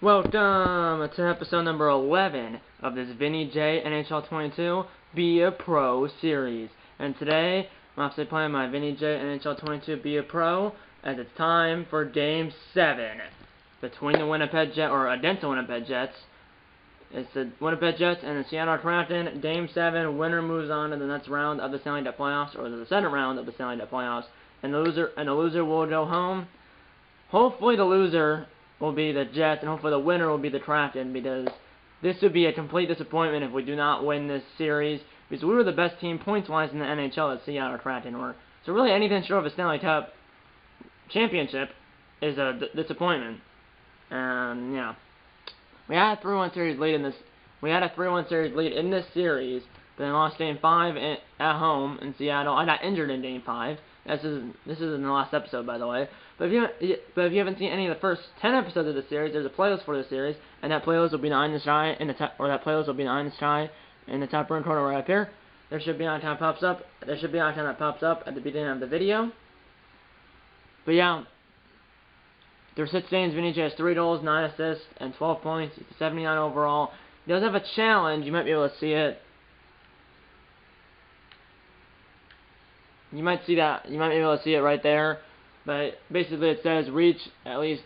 Welcome to episode number 11 of this Vinny J NHL 22 Be a Pro series. And today, I'm obviously playing my Vinny J NHL 22 Be a Pro, as it's time for Game 7 between the Winnipeg Jets, or against the Winnipeg Jets. It's the Winnipeg Jets and the Seattle Kraken. Game 7, winner moves on to the next round of the Stanley Cup playoffs, or the second round of the Stanley Cup playoffs, and the loser will go home. Hopefully the loser will be the Jets, and hopefully the winner will be the Kraken, because this would be a complete disappointment if we do not win this series, because we were the best team points-wise in the NHL at Seattle Kraken were. So really anything short of a Stanley Cup championship is a disappointment. And yeah, we had a 3-1 series lead in this. We had a 3-1 series lead in this series, but then lost Game 5 at home in Seattle. I got injured in Game 5. This is in the last episode, by the way. But if you haven't seen any of the first 10 episodes of the series, there's a playlist for the series, and that playlist will be in the sky in the top, or that playlist will be in the sky in the top right corner right up here. There should be an icon that pops up. There should be an icon that pops up at the beginning of the video. But yeah, through 6 games, Vinny J has 3 goals, 9 assists, and 12 points. He's 79 overall. He does have a challenge. You might be able to see it. You might see that. You might be able to see it right there. But basically, it says reach at least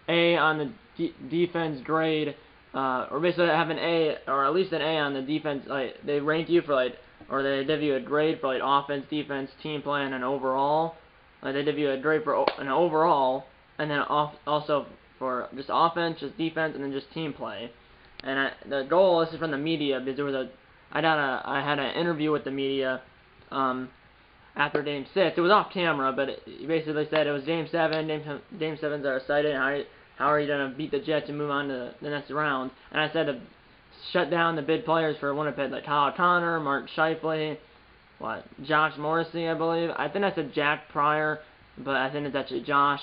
A on the defense grade, or basically have an A, or at least an A on the defense. Like they rank you for or they give you a grade for offense, defense, team play, and an overall. Like they give you a grade for an overall, and then also for just offense, just defense, and then just team play. And the goal, this is from the media, because there was I had an interview with the media. After Game 6, it was off camera, but he basically said it was Game 7. Game 7s are excited. How are you going to beat the Jets and move on to the next round? And I said to shut down the big players for Winnipeg, like Kyle Connor, Mark Scheifele, Josh Morrissey, I believe. I think I said Jack Pryor, but I think it's actually Josh.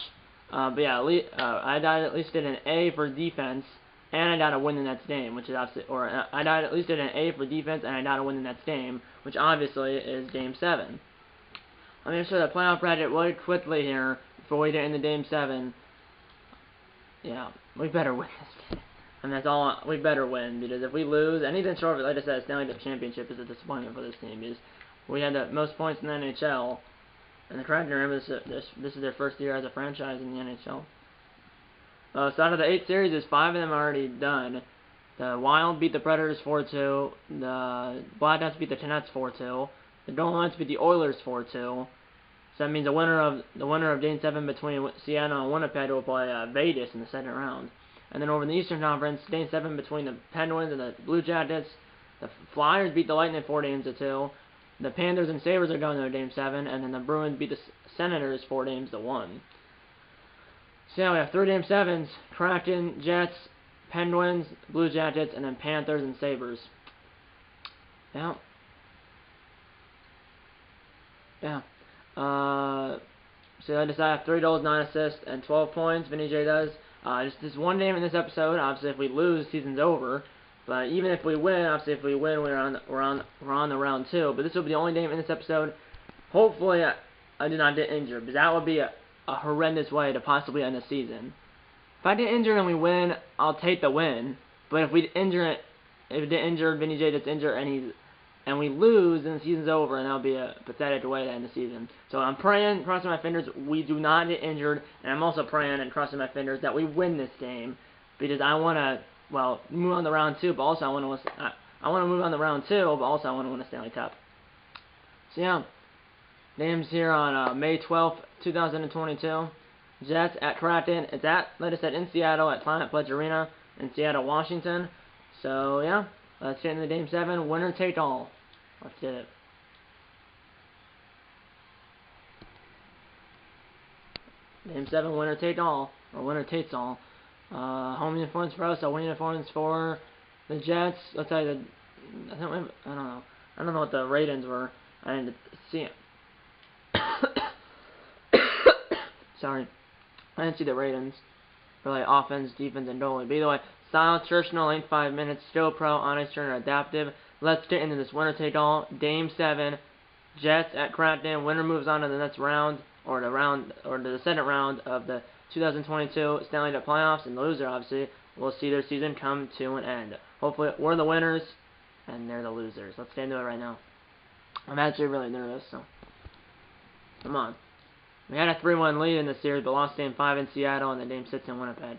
But yeah, I at least did an A for defense, and I got to win the next game, which is obviously, or I at least did an A for defense, and I got to win the next game, which obviously is Game 7. I'm going to show the playoff bracket really quickly here before we get into Game 7. Yeah, we better win this game. And that's all, we better win, because if we lose, anything short of, like I said, Stanley Cup championship is a disappointment for this team, because we had the most points in the NHL, and the Kraken, remember, this is their first year as a franchise in the NHL. So out of the 8 series, 5 of them are already done. The Wild beat the Predators 4-2, the Blackhawks beat the Canucks 4-2, the Golden Knights beat the Oilers 4-2. So that means the winner of Game 7 between Seattle and Winnipeg will play Vegas in the second round. And then over in the Eastern Conference, Game 7 between the Penguins and the Blue Jackets. The Flyers beat the Lightning 4-2. The Panthers and Sabres are going to Game 7, and then the Bruins beat the Senators 4-1. So yeah, we have 3 Game 7s: Kraken, Jets, Penguins, Blue Jackets, and then Panthers and Sabres. Yeah. Yeah. So I decided I have 3 goals, 9 assists, and 12 points. Vinny J does. Just this one game in this episode. Obviously, if we lose, season's over. But even if we win, obviously, if we win, we're on the round 2. But this will be the only game in this episode. Hopefully, I do not get injured, because that would be a horrendous way to possibly end the season. If I get injured and we win, I'll take the win. But if we get injured, Vinny J gets injured, and we lose, then the season's over, and that'll be a pathetic way to end the season. So I'm praying, crossing my fingers, we do not get injured, and I'm also praying and crossing my fingers that we win this game, because I want to, move on to round 2, but also I want to move on to round 2, but also I want to win a Stanley Cup. So yeah, games here on May 12th, 2022. Jets at Kraken. It's at, like I said, in Seattle at Planet Pledge Arena in Seattle, Washington. So yeah, let's get into Game 7. Winner take all. Let's get it. Game 7, winner take all, or winner takes all. Home uniforms for us, away uniforms for the Jets. Let's tell you I don't know. I don't know what the ratings were. I didn't see it. Sorry. I didn't see the ratings for offense, defense, and goalie. But either way, style, traditional, length 5 minutes, still pro, honest, turner, adaptive. Let's get into this winner take all. Game 7, Jets at Kraken. Winner moves on to the next round, or to the second round of the 2022 Stanley Cup playoffs, and the loser, obviously, will see their season come to an end. Hopefully, we're the winners, and they're the losers. Let's get into it right now. I'm actually really nervous, so come on. We had a 3-1 lead in the series, but lost Game 5 in Seattle, and then Game 6 in Winnipeg.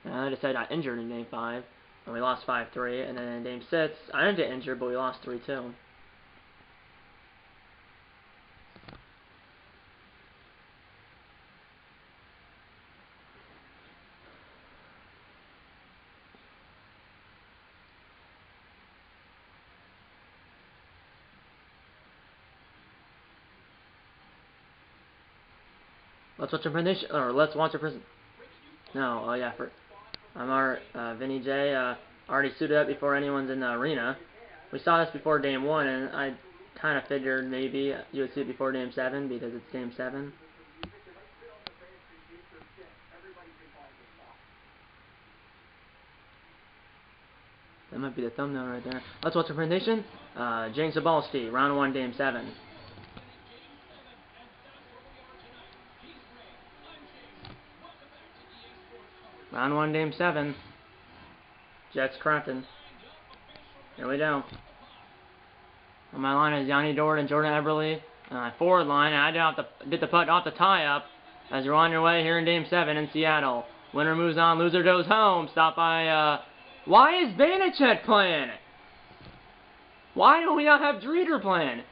And I decided I got injured in Game 5, and we lost 5-3, and then in Game 6, I didn't get injured, but we lost 3-2. Let's watch a presentation, or let's watch a presentation. No, oh yeah, I'm our Vinny J. Already suited up before anyone's in the arena. We saw this before Game 1, and I kind of figured maybe you would see it before Game 7 because it's Game 7. That might be the thumbnail right there. Let's watch a presentation. James Cybulski, Round 1, Game 7. Round 1, Game 7. Jets Kraken. Here we go. On my line is Yanni Dort and Jordan Eberle. On my forward line, I did the putt off the tie-up as you're on your way here in Game 7 in Seattle. Winner moves on, loser goes home. Stopped by, why is Vanacek playing? Why do we not have Driedger playing?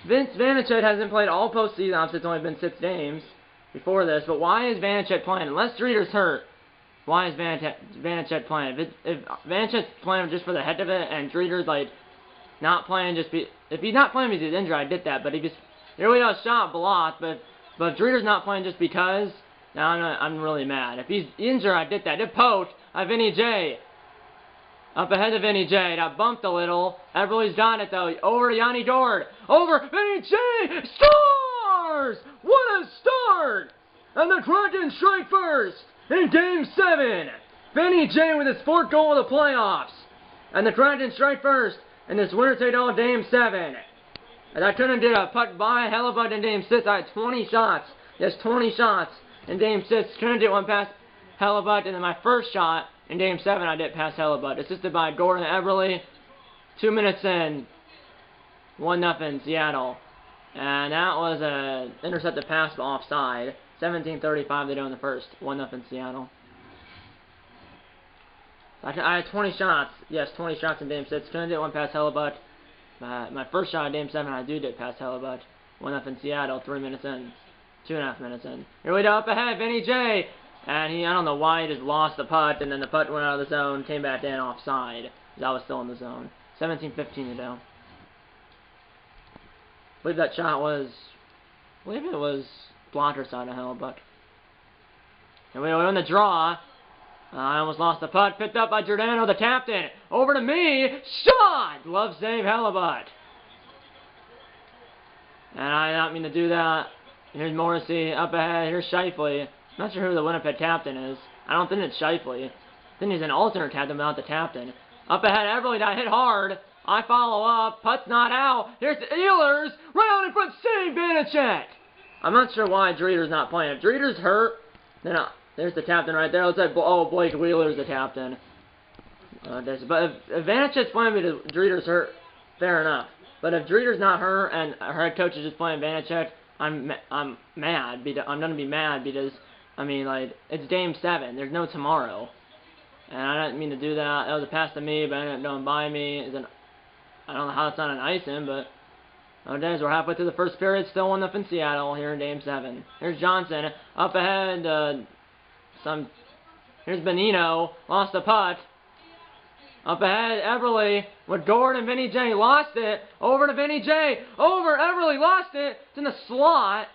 Vince Vanacek hasn't played all postseason. Obviously, it's only been 6 games before this, but why is Vanacek playing? Unless Driedger's hurt. Why is Vanacek playing? If Vanacek's playing just for the heck of it, and Driedger's like not playing if he's not playing because he's injured, I get that. But if he's here we go, shot blocked. But if Driedger's not playing just because, now I'm really mad. If he's injured, I get that. It poked. Vinny J. Up ahead of Vinny J. Got bumped a little. Eberle's got it though. Over to Yanni Dort. Over Vinny J. Scores! What a start! And the Kraken strike first in Game 7. Vinny J with his 4th goal of the playoffs. And the Kraken strike first in this winner-take-all Game 7. And I couldn't get a puck by Hellebuyck in Game 6. I had 20 shots. Yes, 20 shots in Game 6. Couldn't get one past Hellebuyck. And then my first shot in Game 7, I did pass Hellebuyck. Assisted by Gordon Eberle. 2 minutes in. 1-0 Seattle. And that was an intercepted pass but offside. 17:35 they do in the first. 1-0 Seattle. I had 20 shots. Yes, 20 shots in Game 6. Couldn't get one past Hellebuyck. My first shot in Game 7, I did pass Hellebuyck. 1-0 Seattle. 3 minutes in. 2.5 minutes in. Here we go. Up ahead, Vinny J. And I don't know why he just lost the putt, and then the putt went out of the zone, came back in offside. Because I was still in the zone. 17:15 to go. I believe that shot was, it was blocker side of Hellebuyck. And we win the draw. I almost lost the putt. Picked up by Giordano, the captain. Over to me. Shot! Glove save, Hellebuyck. And I did not mean to do that. Here's Morrissey up ahead. Here's Scheifele. I'm not sure who the Winnipeg captain is. I don't think it's Scheifele. I think he's an alternate captain, but not the captain. Up ahead, Eberle got hit hard. I follow up. Putt's not out. Here's the Ehlers. Right on in front. Save Vanacek. I'm not sure why Driedger's not playing. If Driedger's hurt, then there's the captain right there. Let's say, oh, Blake Wheeler's the captain. But if Vanacek's playing because Driedger's hurt, fair enough. But if Driedger's not hurt and her head coach is just playing Vanacek, I'm mad. I'm gonna be mad because I mean, like, it's Game 7. There's no tomorrow. And I didn't mean to do that. That was a pass to me, but I ended up going by me. I don't know how it's not an icing, but nowadays we're halfway through the first period. Still 1-0 Seattle here in Game 7. Here's Johnson. Up ahead. Here's Benino. Lost the putt. Up ahead, Eberle with Gordon. Vinny J. Lost it. Over to Vinny J. Over. Eberle lost it. It's in the slot.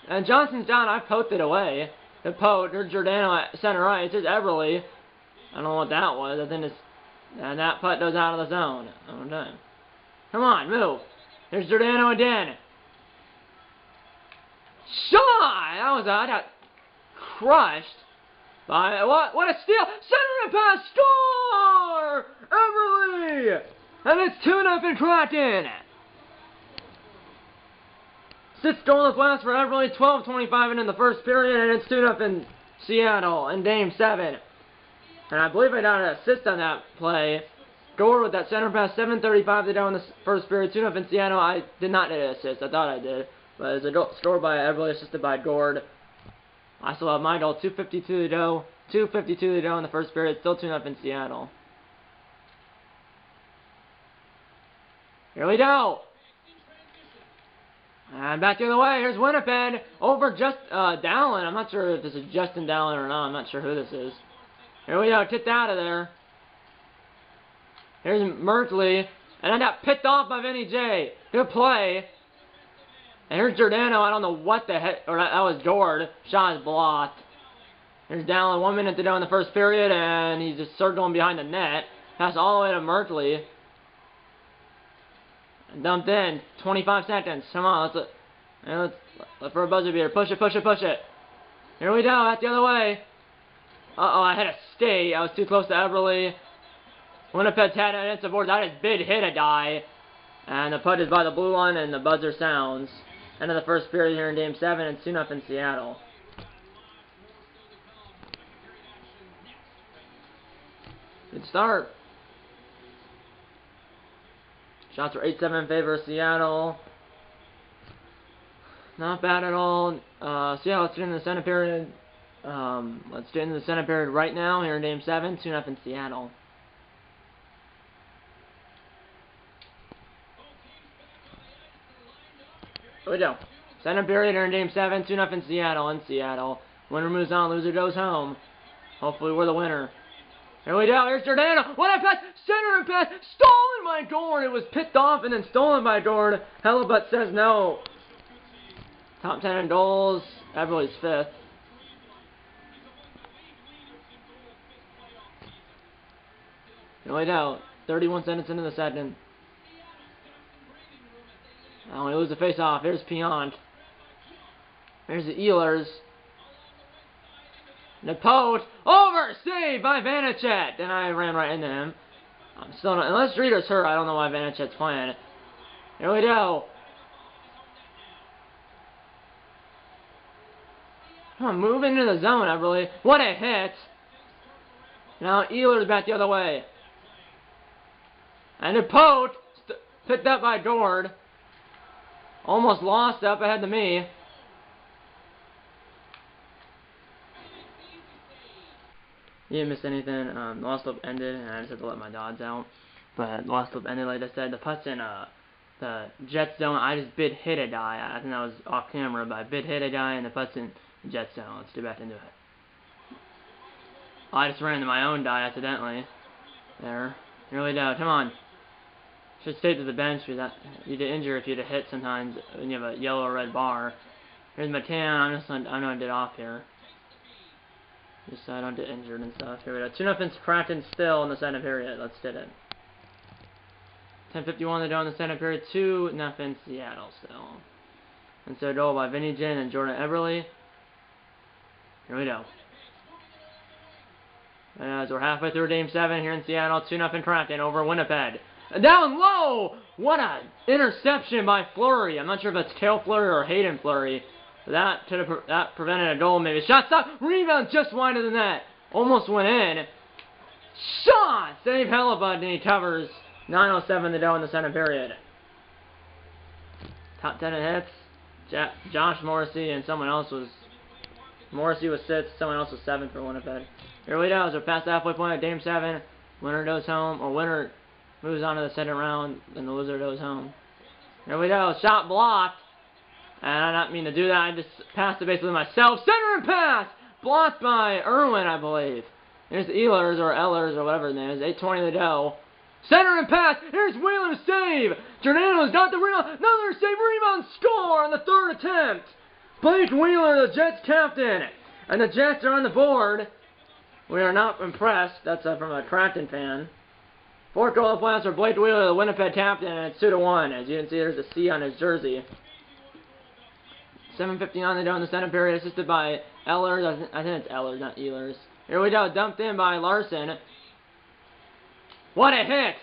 And Johnson's down. I poked it away. The poke. There's Giordano at center right. It's just Eberle. I don't know what that was. I think it's... And that putt goes out of the zone. Oh, no. Come on, move. Here's Giordano again. Shot! That was I got crushed by what a steal! Center pass, score! Eberle! And it's 2-0 Kraken. Six goalless last for Everly, 12:25 in the first period, and it's 2-0 in Seattle in Game 7. And I believe I got an assist on that play. Gord with that center pass, 7:35 to go in the first period, 2-0 in Seattle. I did not get an assist. I thought I did. But it was a goal scored by Everly, assisted by Gord. I still have my goal, 2:52 to go. 2:52 to go in the first period, still 2-0 in Seattle. Here we go. And back the other way, here's Winnipeg over Dallin. I'm not sure if this is Justin Dallin or not. I'm not sure who this is. Here we go, kicked out of there. Here's Merkley, and I got picked off by Vinny J. Good play. And here's Giordano. I don't know what the heck, or that was Gord. Shot is blocked. Here's Dallin, 1 minute to go in the first period, and he's just circling behind the net. Pass all the way to Merkley. Dumped in. 25 seconds. Come on, let's for a buzzer beater. Push it, push it, push it. Here we go. Out the other way. Uh-oh, I had a skate. I was too close to Everly. Winnipeg's had it against the boards. I just big hit a guy. And the putt is by the blue line, and the buzzer sounds. End of the first period here in Game 7, and 2-0 in Seattle. Good start. Shots are 8-7 in favor of Seattle. Not bad at all. Seattle, let's get into the second period. Let's get into the second period right now here in Game 7. 2-0 in Seattle. Here we go. Second period here in Game 7. 2-0 in Seattle. Winner moves on. Loser goes home. Hopefully we're the winner. Here we go. Here's Giordano. What a pass! Center and pass! Stolen by Gord! It was picked off and then stolen by Gord. Hellebuyck says no. Top 10 in goals. Everly's 5th. Here we go. 31 seconds into the second. Now we lose the face-off. Here's Piant. Here's the Ehlers. Napote, over, saved by Vanacek. And I ran right into him. I'm still not, unless Streeter's hurt, I don't know why Vanacek's playing. Here we go. Come on, move into the zone, Everly. What a hit. Now Ehlers back the other way. And Napote, picked up by Gord. Almost lost up ahead to me. You didn't miss anything. The last loop ended, and I just had to let my dogs out. But the last loop ended, like I said. The putt's in the Jet zone. I just bid hit a guy. I think that was off camera, but I bid hit a guy, and the putt's in the Jet zone. Let's get back into it. I just ran into my own die accidentally. There. Here we go. Come on. Should stay to the bench because you get injured if you get hit sometimes when you have a yellow or red bar. Here's McCann. I'm gonna get off here. Just so I don't get injured and stuff. Here we go. 2-0 in Kraken still in the second period. Let's get it. 10:51 to go in the second period. 2-0 in Seattle still. And so goal by Vinny Jin and Jordan Everly. Here we go. As we're halfway through Game 7 here in Seattle. 2-0 Kraken over Winnipeg. Down low! What an interception by Fleury. I'm not sure if that's Cale Fleury or Hayden Fleury. That prevented a goal, maybe. Shot stop! Rebound just wide of the net. Almost went in. Shot! Save Hellebuyck, and he covers. 9:07 to go in the second period. Top 10 in hits. Josh Morrissey and someone else was... Morrissey was 6th, someone else was 7th for Winnipeg. Here we go, so past the halfway point of Game 7. Winner goes home, or winner moves on to the second round, and the loser goes home. Here we go, shot blocked. And I didn't mean to do that, I just passed it basically myself. Center and pass! Blocked by Irwin, I believe. Here's Ehlers, or Ellers, or whatever his name is. 8:20 to go. Center and pass! Here's Wheeler's save! Giordano's got the rebound! Another save! Rebound! Score on the third attempt! Blake Wheeler, the Jets captain! And the Jets are on the board. We are not impressed. That's from a Kraken fan. 4th goal of the playoffs for Blake Wheeler, the Winnipeg captain, and it's 2-1. As you can see, there's a C on his jersey. 7:59 to go in the second period, assisted by Ehlers. I think it's Ehlers, not Ehlers. Here we go, dumped in by Larson. What a hit!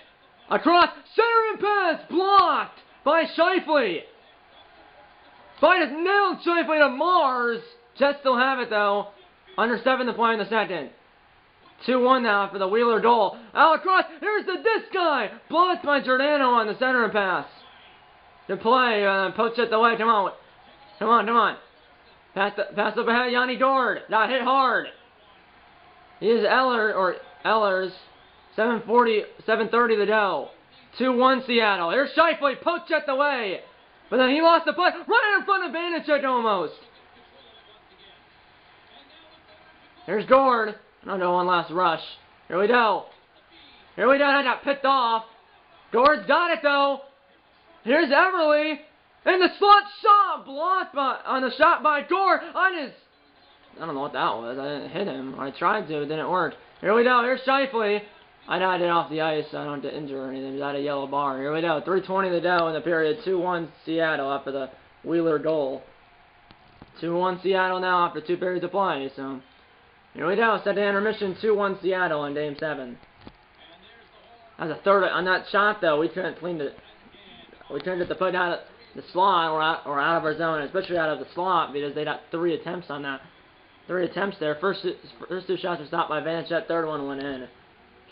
Across, center and pass, blocked by Scheifele. Fight is nailed Shifley to Mars. Jets still have it though. Under 7 to play in the second. 2-1 now for the Wheeler Dole. Out across. Here's this guy. Blocked by Giordano on the center pass. To play. Poach it the way. Come on. Come on. Pass up ahead. Yanni Dord. Got hit hard. Here's Ehlers. 7:30 to go. 2-1 Seattle. Here's Shifley. Poach it the way. But then he lost the play. Right in front of Vanacek almost. Here's Dord. No, one last rush. Here we go. I got picked off. Dord's got it though. Here's Everly. And the slot shot blocked on the shot by Dord. I don't know what that was. I didn't hit him. I tried to. It didn't work. Here we go. Here's Shifley. I got it off the ice so I don't get injured or anything. Got a yellow bar. Here we go. 3:20 to go in the period. 2-1 Seattle after the Wheeler goal. 2-1 Seattle now after 2 periods of play. So here we go. Set to intermission. 2-1 Seattle in Game 7. That was a third on that shot though. We couldn't clean it. We turned it to put out the slot or out of our zone, especially out of the slot because they got 3 attempts on that. 3 attempts there. First 2 shots were stopped by Vanacek. Third one went in.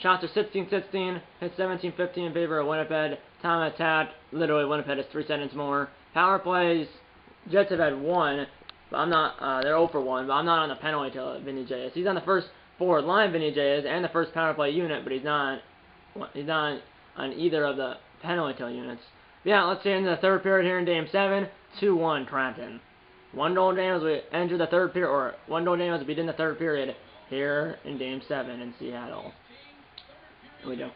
Shots are 16-16, hit 17-15 in favor of Winnipeg. Time attack, literally Winnipeg has 3 seconds more. Power plays, Jets have had 1, but I'm not, they're 0 for 1, but I'm not on the penalty till Vinny J is. He's on the first forward line, Vinny J is, and the first power play unit, but he's not on either of the penalty kill units. But yeah, let's get into the third period here in Game 7, 2-1 Trenton. 1-goal game as we enter the third period, or 1-goal game as we begin the third period here in Game 7 in Seattle. Here we go.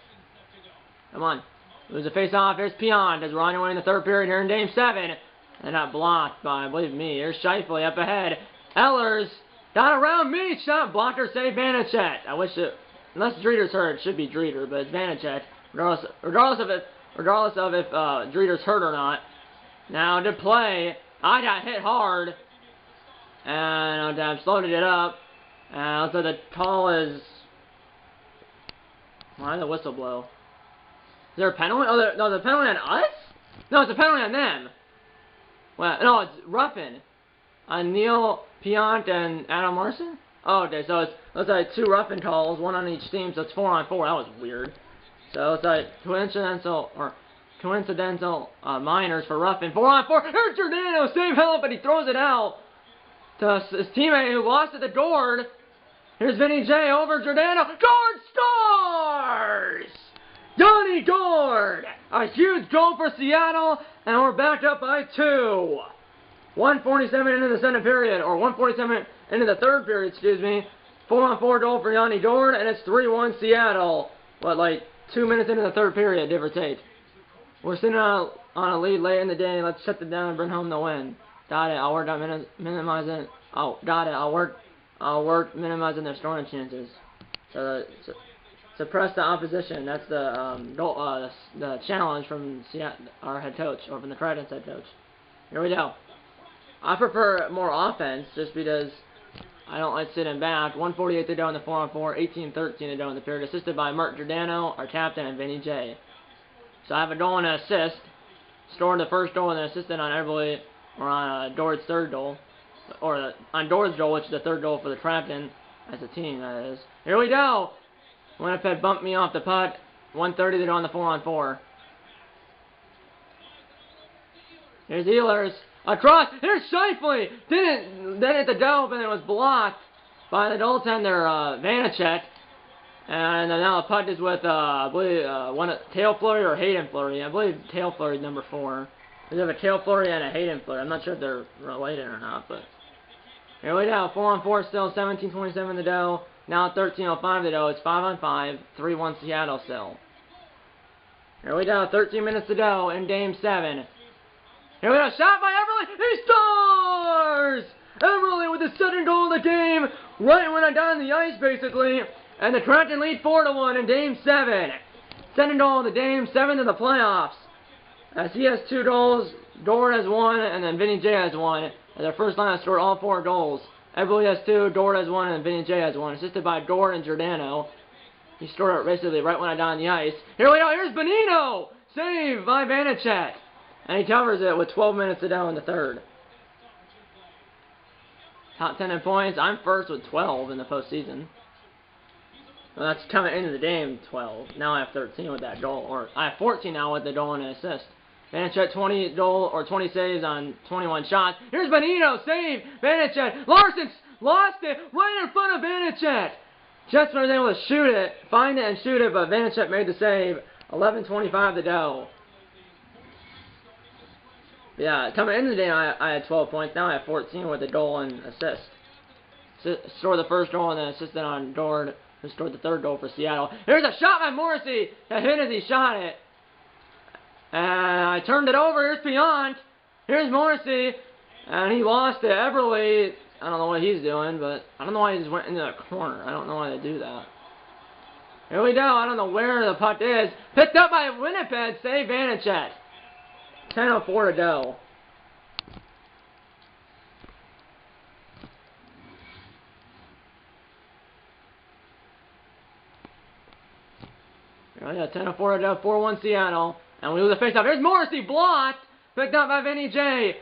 Come on. Lose a face-off. Here's Pion as we're on your way in the third period here in Game 7. And not blocked by, I believe me. Here's Shifley up ahead. Ehlers. Got around me. Shot blocker save Vanacek. I wish it, unless Drieder's hurt, it should be Drieder, but it's Vanacek. Regardless of if Drieder's hurt or not. Now to play. I got hit hard. And I'm slowed it up. And so the call is... Why did the whistle blow? Is there a penalty? Oh, no, the penalty on us? No, it's a penalty on them. Well, no, it's roughing. On Neil Piont and Adam Larson? Oh, okay, so it's like 2 roughing calls, 1 on each team, so it's 4-on-4. That was weird. So it's like coincidental minors for roughing. 4-on-4. Here's Giordano, save help, but he throws it out to his teammate who lost it to Gord. Here's Vinny J over Giordano. Gord scores! Yanni Gord! A huge goal for Seattle, and we're back up by 2. 1:47 into the second period, or 1:47 into the third period, excuse me. 4-on-4 goal for Yanni Gord, and it's 3-1 Seattle. What, like 2 minutes into the third period, give or take. We're sitting on a lead late in the day. Let's shut it down and bring home the win. Got it. I'll work on minimizing. Oh, got it. I'll work minimizing their scoring chances. So suppress the opposition. That's the challenge from our head coach, or from the Trident's head coach. Here we go. I prefer more offense just because I don't like sitting back. 1:48 to go in the 4-on-4, 18-13 to go in the period. Assisted by Mark Giordano, our captain, and Vinny J. So I have a goal and an assist. Scored the first goal and then assisted on Everly, or on Dord's third goal. Or on Dord's goal, which is the third goal for the Trenton as a team, that is. Here we go! Winnipeg bumped me off the puck. 1:30 to go on the 4-on-4. Here's Ehlers. Across. Here's Shifley. Didn't hit the goal, but it was blocked by the goaltender, Vanacek. And now the puck is with, I believe, Tail Fleury or Hayden Fleury. I believe Tail Fleury is number 4. They have a Tail Fleury and a Hayden Fleury. I'm not sure if they're related or not, but here we go. 4-on-4 still. 17:27 to go. Now 13:05 to go. It's 5-on-5. 3-1 Seattle still. Here we go. 13 minutes to go in Game 7. Here we go. Shot by Everly. He scores! Everly with the second goal of the game. Right when I got on the ice, basically. And the Trenton lead 4-1 in Game 7. Second goal of the game. 7th in the playoffs. As he has 2 goals, Dord has 1, and then Vinny J has 1. And their first line has scored all 4 goals. Everly has 2, Dord has 1, and Vinny J has 1. Assisted by Dord and Giordano. He scored it basically right when I got on the ice. Here we go, here's Bonino! Save by Vanacek. And he covers it with 12 minutes to go in the third. Top 10 in points. I'm first with 12 in the postseason. Well, that's coming into the game, 12. Now I have 13 with that goal. Or I have 14 now with the goal and an assist. Vanacek 20 goal or 20 saves on 21 shots. Here's Benito, save! Vanacek, Larson lost it right in front of Vanacek. Jets was able to shoot it, find it and shoot it, but Vanacek made the save. 11:25 to go. Yeah, coming into the game, I had 12 points. Now I have 14 with a goal and assist. Scored the first goal and then assisted on Gord, who scored the third goal for Seattle. Here's a shot by Morrissey that hit as he shot it. And I turned it over. Here's Piant. Here's Morrissey. And he lost it. Everly, I don't know what he's doing, but I don't know why he just went into the corner. I don't know why they do that. Here we go. I don't know where the puck is. Picked up by Winnipeg. Save Vanacek. 10:04 to go. Here we go. 10:04 to go. 4-1 Seattle. And we lose the faceoff. Here's Morrissey. Blocked. Picked up by Vinny J.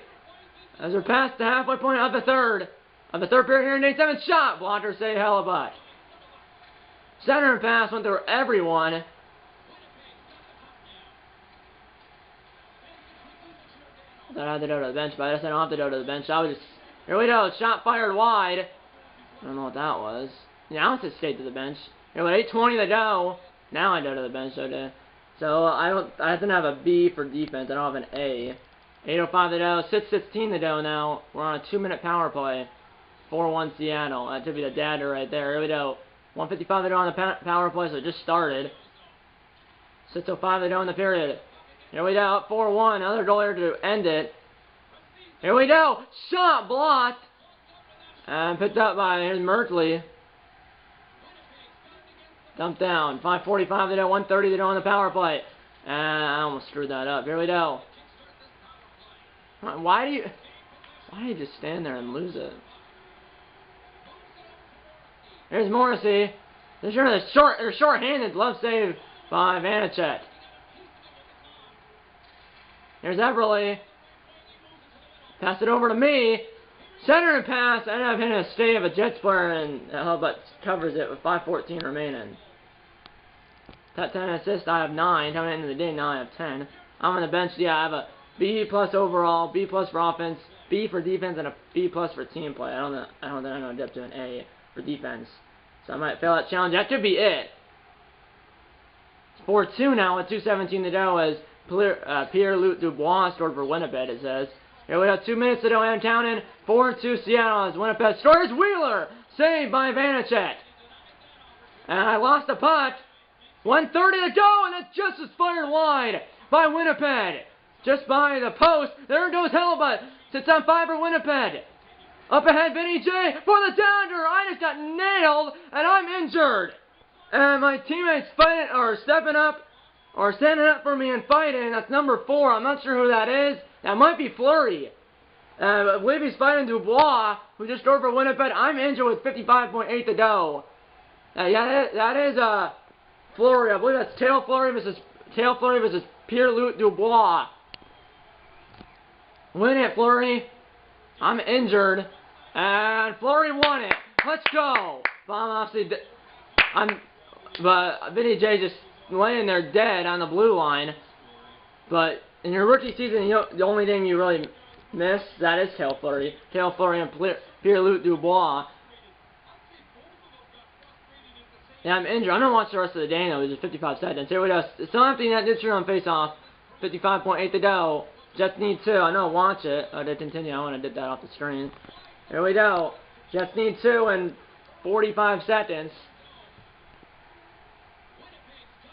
As we're past the halfway point of the third. Of the third period here in Nate Simmons. Shot. Blocker save Hellebuck. Center and pass went through everyone. I thought I had to go to the bench, but I guess I don't have to go to the bench. I was just... Here we go. Shot fired wide. I don't know what that was. Yeah, I was just skate to the bench. Here with 8:20 to go. Now I go to the bench. So I didn't have a B for defense. I don't have an A. 8:05 to go. 6:16 to go now. We're on a 2-minute power play. 4-1 Seattle. That should be the dagger right there. Here we go. 1:55 to go on the power play, so it just started. 6:05 to go in the period. Here we go, up 4-1. Another goal here to end it. Here we go. Shot blocked. And picked up by Merkley. Dumped down. 5:45 to go. 1:30 to go on the power play. And I almost screwed that up. Here we go. Why do you just stand there and lose it? Here's Morrissey. They're short-handed. Glove save by Vanacek. Here's Everly. Pass it over to me. Center and pass. I end up hitting a stave of a Jets player, and Hellebuck covers it with 5:14 remaining. Top 10 assists, I have 9. Coming into the day, now I have 10. I'm on the bench. Yeah, I have a B+ overall, B+ for offense, B for defense, and a B+ for team play. I don't think I'm going to get to an A for defense. So I might fail that challenge. That could be it. It's 4-2 now with 2:17 to go as Pierre-Luc Dubois scored for Winnipeg, it says. Here we have 2 minutes to go. Adam Townend, 4-2 Seattle as Winnipeg scores. Wheeler, saved by Vanacek. And I lost the puck. 1:30 to go, and it just was fired wide by Winnipeg. Just by the post. There goes Hellebuck. Sits on 5 for Winnipeg. Up ahead, Vinny J for the dagger. I just got nailed, and I'm injured. And my teammates fighting or stepping up or standing up for me and fighting. That's number 4. I'm not sure who that is. That might be Fleury. I believe he's fighting Dubois, who just scored for Winnipeg. I'm injured with 55.8 to go. Yeah, that is Fleury. I believe that's Tail Fleury versus Pierre-Luc Dubois. Win it, Fleury. I'm injured. And Fleury won it. Let's go. But Vinny J just laying there dead on the blue line. But in your rookie season, the only thing you really miss, that is Tail Fleury. Tail Fleury and Pierre-Luc Dubois. Yeah, I'm injured. I'm going to watch the rest of the game, though. It's just 55 seconds. Here we go. Still empty net neutral on face-off. 55.8 to go. Jets need 2. I know, watch it. To continue, I want to get that off the screen. Here we go. Jets need 2 in 45 seconds.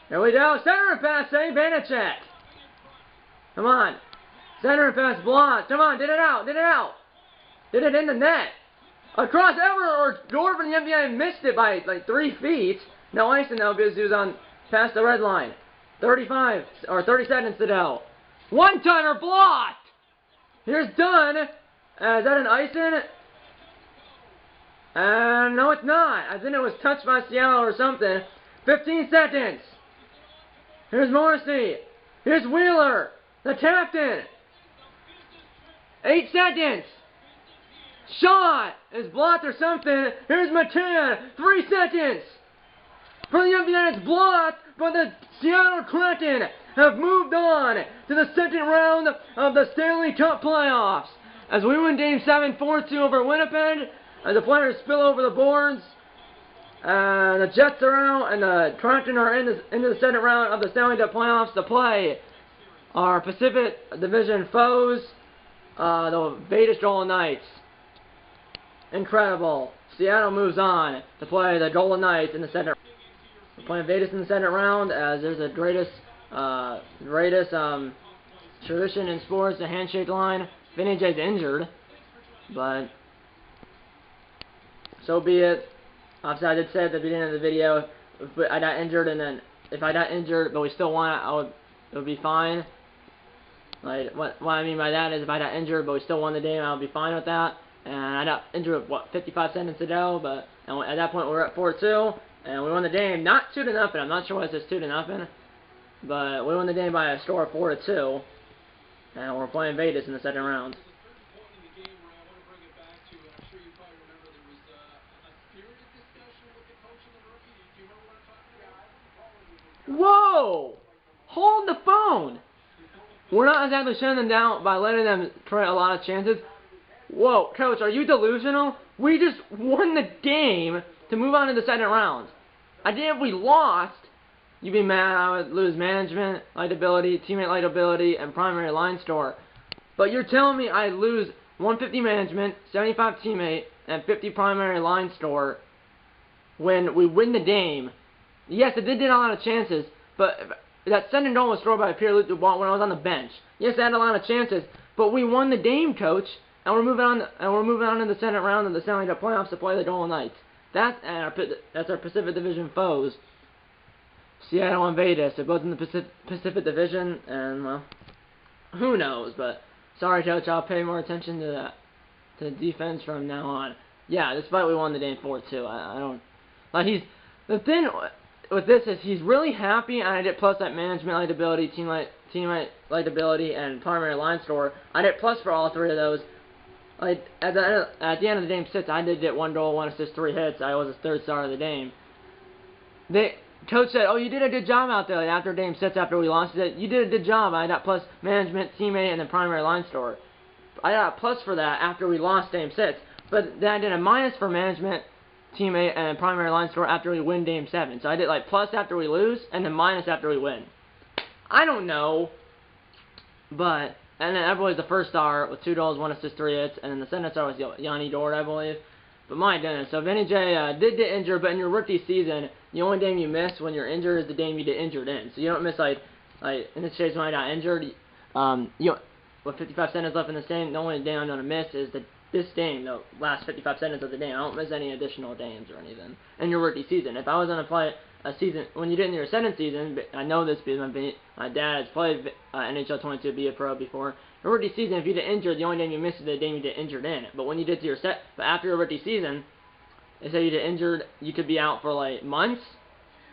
Here we go. Center and pass, save Vanacek. Come on. Center and pass blocked. Come on, did it out. Did it out. Did it in the net. Across Everett or Gord from the NBA missed it by like 3 feet. No icing though because he was on past the red line. 35 or 30 seconds to go. One-timer blocked. Here's Dunn. Is that an icing? No, it's not. I think it was touched by Seattle or something. 15 seconds. Here's Morrissey. Here's Wheeler, the captain. 8 seconds. Shot is blocked or something. Here's Matan. 3 seconds. For the empty net, it's blocked, but the Seattle Kraken have moved on to the second round of the Stanley Cup playoffs. As we win Game 7 4-2 over Winnipeg, as the players spill over the boards, the Jets are out, and the Kraken are into the second round of the Stanley Cup playoffs to play our Pacific Division foes, the Vegas Golden Knights. Incredible. Seattle moves on to play the Golden Knights in the second. We're playing Vegas in the second round, as there's the greatest tradition in sports, the handshake line. Vinny J's injured, but so be it. Obviously, I did say at the beginning of the video, if I got injured, and then if I got injured, but we still won, it would be fine. Like what I mean by that is, if I got injured, but we still won the game, I would be fine with that. And I got injured 55 seconds ago, but at that point we were at 4-2, and we won the game, not 2-0. I'm not sure why it says 2-0, but we won the game by a score of 4-2, and we're playing Vegas in the second round. Whoa! Hold the phone! We're not exactly shutting them down by letting them try a lot of chances. Whoa, Coach, are you delusional? We just won the game to move on to the second round. I think if we lost, you'd be mad. I would lose management, liability, teammate liability, and primary line store. But you're telling me I lose 150 management, 75 teammate, and 50 primary line store when we win the game. Yes, it did get a lot of chances, but that second goal was scored by Pierre-Luc Dubois when I was on the bench. Yes, I had a lot of chances, but we won the game, Coach. And we're moving on. To the second round of the Stanley Cup playoffs to play the Golden Knights. That's our Pacific Division foes. Seattle and Vegas. They're both in the Pacific Division, and well, who knows? But sorry, Coach. I'll pay more attention to the defense from now on. Yeah, despite we won the game 4-2, I don't like the thing with this is he's really happy, and I did plus that management liability, teammate liability, and primary line score. I did plus for all 3 of those. Like at the end of the game 6, I did get 1 goal, 1 assist, 3 hits. I was the 3rd star of the game. Coach said, "Oh, you did a good job out there." Like, after game 6, after we lost, he said, "You did a good job." I got plus management, teammate, and then primary line score. I got a plus for that after we lost game 6, but then I did a minus for management, teammate, and primary line score after we win game 7. So I did like plus after we lose, and then minus after we win. I don't know, but. And then everybody's the 1st star with 2 goals, 1 assist, 3 hits, and then the second star was Yanni Gourde, I believe. But my goodness, so Vinny J did get injured, but in your rookie season, the only game you miss when you're injured is the game you get injured in. So you don't miss like in this case when I got injured, with 55 seconds left in this game, the only game I'm gonna miss is this game, the last 55 seconds of the game. I don't miss any additional games or anything in your rookie season. If I was gonna play a season, when you get into your 7th season, I know this because my dad has played NHL 22 be a pro before. Your rookie season, if you get injured, the only game you miss is the game you get injured in. But when you get to your but after your rookie season, they say you get injured, you could be out for like months,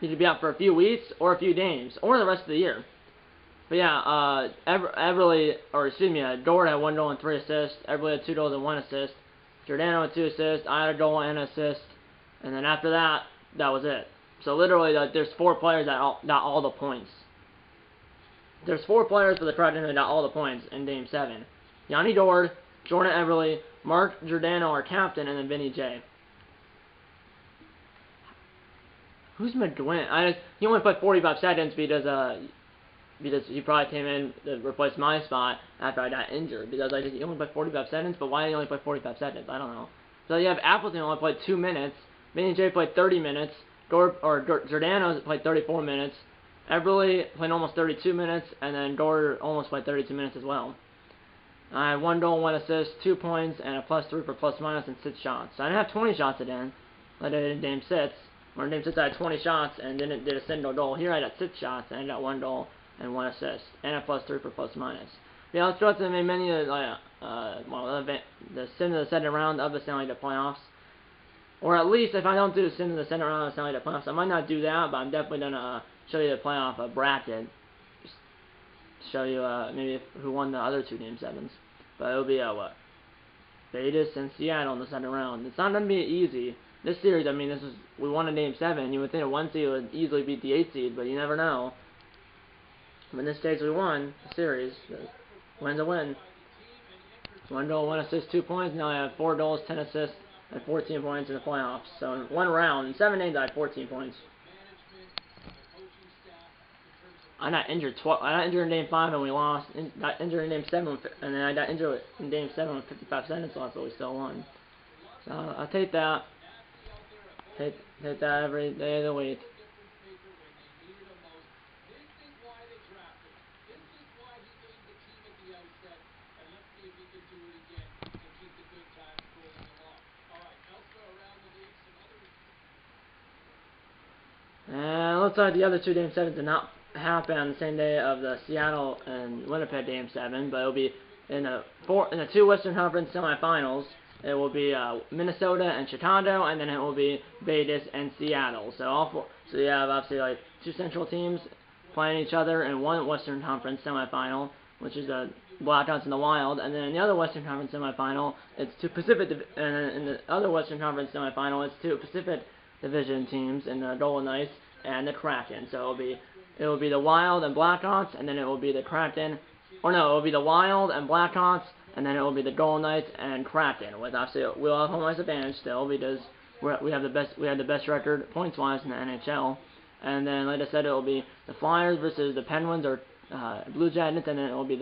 you could be out for a few weeks, or a few games, or the rest of the year. But yeah, Gourde had 1 goal and 3 assists. Everybody had 2 goals and 1 assist. Giordano had 2 assists. I had a goal and an assist. And then after that, that was it. So literally, there's 4 players that got all the points. There's 4 players for the Kraken that got all the points in Game 7. Yanni Gourde, Jordan Eberle, Mark Giordano, our captain, and then Vinny J. Who's McGuinn? He only played 45 seconds because he probably came in to replace my spot after I got injured. Because he only played 45 seconds, but why did he only play 45 seconds? I don't know. So you have Appleton only played 2 minutes. Vinny J played 30 minutes. Giordano played 34 minutes. Eberle played almost 32 minutes, and then Gourde almost played 32 minutes as well. I had 1 goal, 1 assist, 2 points, and a +3 for plus minus and 6 shots. So I didn't have 20 shots at the end, like I did in Game 6. Where in Game 6 I had 20 shots and did a single goal. Here I got 6 shots and I got 1 goal and 1 assist, and a +3 for plus minus. Yeah, let's go to the many the sim to the second round of the Stanley Cup playoffs. Or at least if I don't do the sim to the second round of the Stanley Cup playoffs, I might not do that, but I'm definitely gonna show you the playoff bracket. Just show you maybe who won the other 2 Game 7s. But it'll be Vegas and Seattle in the second round. It's not going to be easy. This series, I mean, we won in Game 7. You would think a 1 seed would easily beat the 8 seed, but you never know. But in this case, we won the series. Win's a win. 1 goal, 1 assist, 2 points. Now I have 4 goals, 10 assists, and 14 points in the playoffs. So in 1 round, in 7 games, I had 14 points. I got injured in Game 5 and we lost. Got injured in Game 7 and then I got injured in Game 7 with 55 seconds left, but we still won. So I'll take that. Take that every day of the week. And looks like the other 2 Game 7s did not happen on the same day of the Seattle and Winnipeg Game 7, but it'll be in the 2 Western Conference semifinals. It will be Minnesota and Chicago, and then it will be Vegas and Seattle. So so you have obviously like 2 Central teams playing each other in 1 Western Conference semifinal, which is the Blackhawks and the Wild, and then in the other Western Conference semifinal, it's 2 Pacific, and in the other Western Conference semifinal, it's 2 Pacific Division teams in the Golden Knights and the Kraken. So it will be the Wild and Blackhawks, and then it will be the Kraken. Or no, it will be the Wild and Blackhawks, and then it will be the Golden Knights and Kraken. With obviously we'll have home ice advantage still because we have the best record points wise in the NHL. And then like I said, it will be the Flyers versus the Penguins or Blue Jackets, and then it will be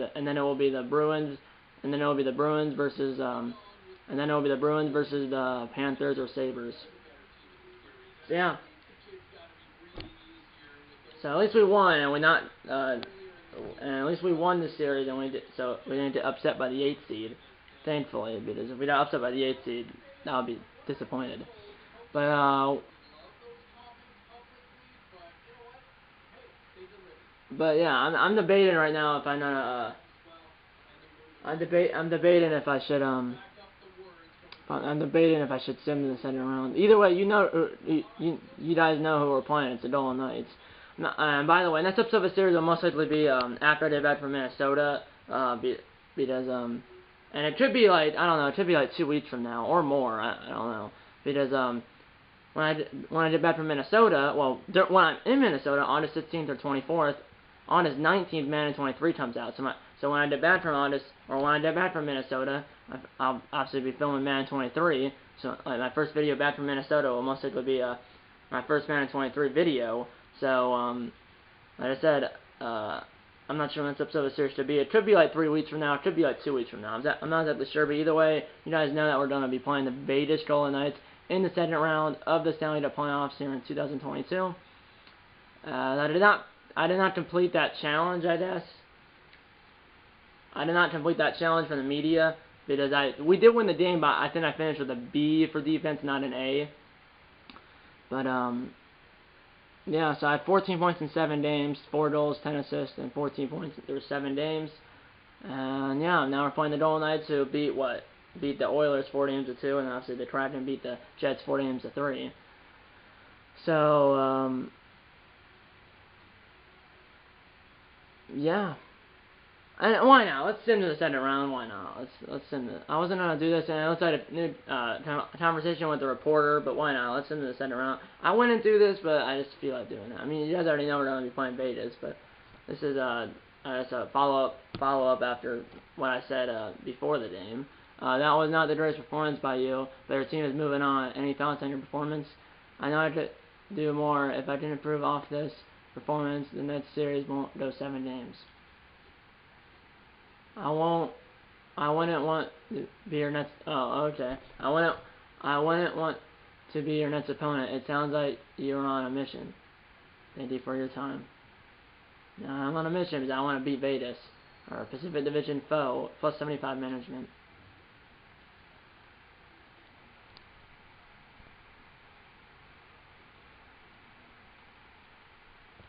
the Bruins, and then it will be the Bruins versus the Panthers or Sabres. So yeah. So at least we won, and at least we won the series, and we didn't get upset by the 8th seed, thankfully, because if we got upset by the 8th seed, I would be disappointed. But yeah, I'm debating right now if I'm not I'm debating if I should sim in the second round. Either way, you guys know who we're playing. It's the Golden Knights. And by the way, next episode of the series will most likely be after I get back from Minnesota, because and it could be like it could be like 2 weeks from now or more. I don't know, because when I get back from Minnesota, well, when I'm in Minnesota, August 16th or 24th, August 19th, Madden 23 comes out. So when I get back from Minnesota, I'll obviously be filming Madden 23. So like my first video back from Minnesota will most likely be my first Madden 23 video. So like I said, I'm not sure when this episode of the series should be. It could be like 3 weeks from now. It could be like 2 weeks from now. I'm not exactly sure, but either way, you guys know that we're going to be playing the Vegas Golden Knights in the second round of the Stanley Cup playoffs here in 2022. I did not complete that challenge, I guess. I did not complete that challenge from the media because we did win the game, but I think I finished with a B for defense, not an A. But yeah, so I had 14 points in 7 games, 4 goals, 10 assists, and 14 points through 7 games. And yeah, now we're playing the Golden Knights, who beat the Oilers 4-2, and obviously the Kraken beat the Jets 4-3. So yeah. And why not? Let's sim to the second round. Why not? Let's sim to. I wasn't gonna do this, and I also had a new conversation with the reporter, but why not? Let's sim to the second round. I wouldn't do this, but I just feel like doing it. I mean, you guys already know we're gonna be playing Vegas, but this is just a follow up after what I said before the game. That was not the greatest performance by you, but your team is moving on. Any thoughts on your performance? I know I could do more. If I can improve off this performance, the next series won't go 7 games. I wouldn't want to be your next. Oh, okay. I wouldn't want to be your next opponent. It sounds like you're on a mission. Thank you for your time. Now, I'm on a mission because I want to beat Vegas, our Pacific Division foe, plus 75 management.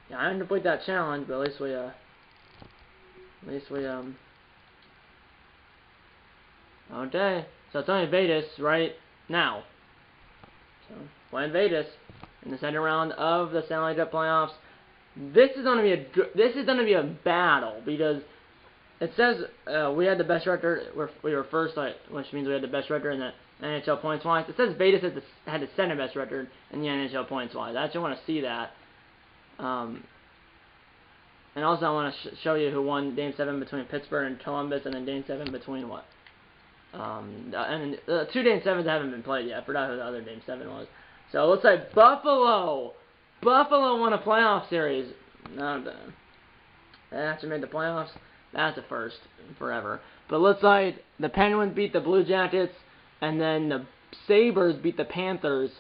Yeah, I didn't complete that challenge, but at least we okay, so it's only Vegas right now. So playing Vegas in the second round of the Stanley Cup playoffs. This is gonna be a battle because It says we had the best record. We were first, which means we had the best record in the NHL points wise. It says Vegas had the second best record in the NHL points wise. I actually want to see that. And also I want to show you who won Game 7 between Pittsburgh and Columbus, and then Game 7 between what? And two Game 7s haven't been played yet. I forgot who the other Game 7 was. So it looks like Buffalo won a playoff series. No, they actually made the playoffs. That's a first forever. But it looks like the Penguins beat the Blue Jackets, and then the Sabres beat the Panthers.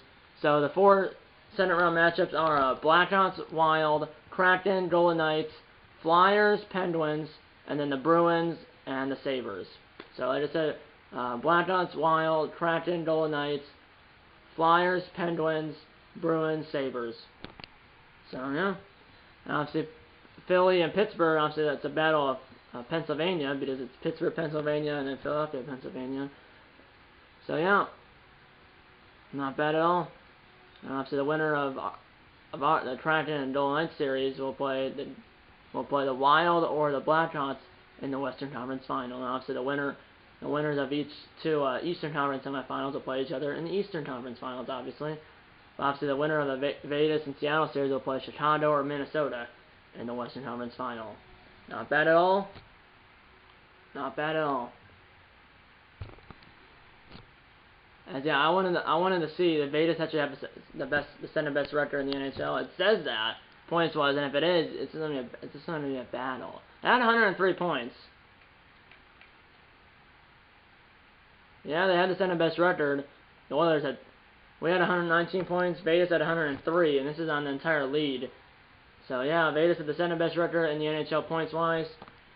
So the 4 second round matchups are Blackhawks, Wild, Kraken, Golden Knights, Flyers, Penguins, and then the Bruins and the Sabres. So like I said, Blackhawks, Wild, Kraken, Golden Knights, Flyers, Penguins, Bruins, Sabres. So yeah, and obviously Philly and Pittsburgh. Obviously that's a battle of Pennsylvania, because it's Pittsburgh, Pennsylvania, and then Philadelphia, Pennsylvania. So yeah, not bad at all. And obviously the winner of the Kraken and Golden Knights series will play the Wild or the Blackhawks in the Western Conference Final. And obviously the winners of each two Eastern Conference semifinals will play each other in the Eastern Conference Finals, obviously. But obviously the winner of the Vegas and Seattle series will play Chicago or Minnesota in the Western Conference Final. Not bad at all. Not bad at all. As yeah, I wanted to see the Vegas actually have the second best record in the NHL. It says that points wise, and if it is, it's just gonna be a battle. They had 103 points. Yeah, they had the second best record. The Oilers had, we had 119 points. Vegas had 103, and this is on the entire lead. So yeah, Vegas had the second best record in the NHL points wise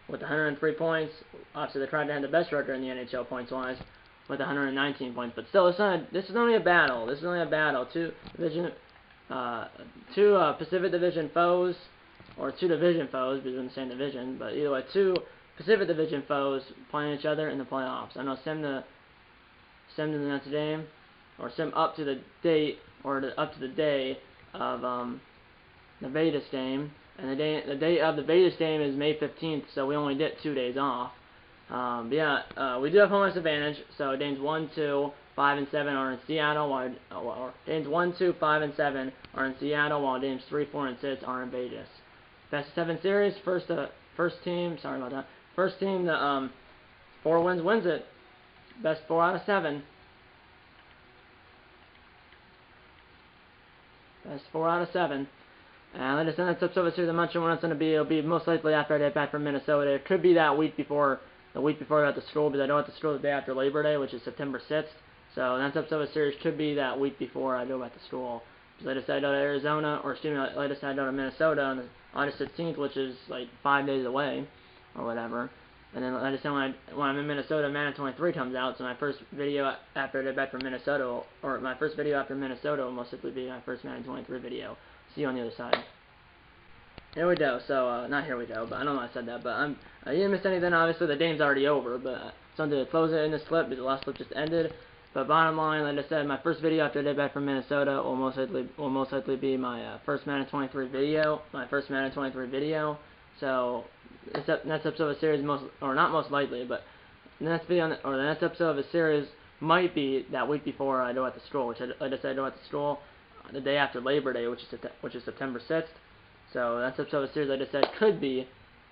with 103 points. Obviously, they tried to have the best record in the NHL points wise with 119 points, but still, this is only a battle. This is only a battle. Two Pacific Division foes, or two division foes, because we're in the same division. But either way, two Pacific Division foes playing each other in the playoffs. I know Sim to the next game, or Sim up to the date, or up to the day of the Vegas game, and the date of the Vegas game is May 15th, so we only get 2 days off. We do have home ice advantage, so games 1, 2, 5, and 7 are in Seattle, while games 1, 2, 5, and 7 are in Seattle, while games 3, 4, and 6 are in Vegas. Best of 7 series, first team that 4 wins it. Best 4 out of 7. Best 4 out of 7. And like I said, that's episode of the series. I'm not sure when it's going to be. It'll be most likely after I get back from Minnesota. It could be that week before. The week before I got to school, because I don't have to school the day after Labor Day, which is September 6th. So the next episode of the series could be that week before I go back to school. Because I decided to go to Arizona, or excuse me, I decided to go to Minnesota on August 16th, which is like 5 days away, or whatever. And then like I said, when I'm in Minnesota, Madden 23 comes out, so my first video after I get back from Minnesota, or my first video after Minnesota will most likely be my first Madden 23 video. See you on the other side. Here we go. So, not here we go, but I don't know why I said that, but I didn't miss anything. Obviously, the game's already over, but something to close it in this clip, because the last clip just ended. But bottom line, like I said, my first video after I get back from Minnesota will most likely be my first Madden 23 video. So, next episode of a series, not most likely, but the next video, or the next episode of a series might be that week before I go out to school, which like I said, I go out to school the day after Labor Day, which is September 6th. So that's episode of the series I just said could be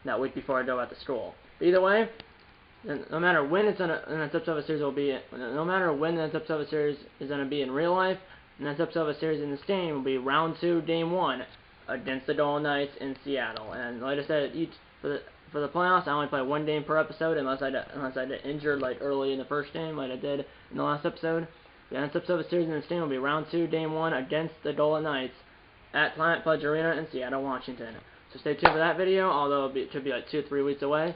that week before I go out to school. But either way, no matter when it's the next episode of a series will be, no matter when the next episode of a series is going to be in real life, the next episode of a series in this game will be round 2, game 1 against the Golden Knights in Seattle. And like I said, for the playoffs, I only play 1 game per episode unless I get injured like early in the first game, like I did in the last episode. The next episode of a series in this game will be round 2, game 1 against the Golden Knights at Planet Pledge Arena in Seattle, Washington. So stay tuned for that video, although it could be like 2 or 3 weeks away.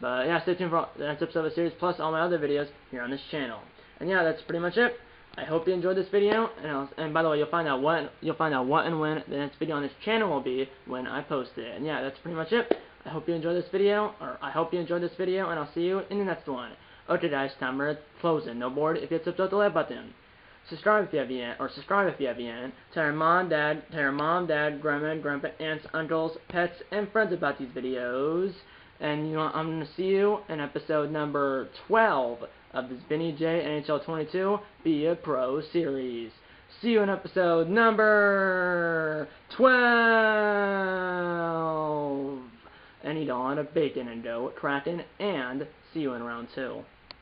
But yeah, stay tuned for the next episode of the series, plus all my other videos here on this channel. And yeah, that's pretty much it. I hope you enjoyed this video, and by the way, you'll find out what and when the next video on this channel will be when I post it. And yeah, that's pretty much it. I hope you enjoyed this video, and I'll see you in the next one. Okay guys, time for closing. No board if you hit the like button. Subscribe if you haven't yet. Tell your mom, dad, grandma, grandpa, aunts, uncles, pets, and friends about these videos. And I'm going to see you in episode number 12 of this Benny J NHL 22 Be a Pro series. See you in episode number 12. And eat a lot of bacon and dough cracking, and see you in round 2.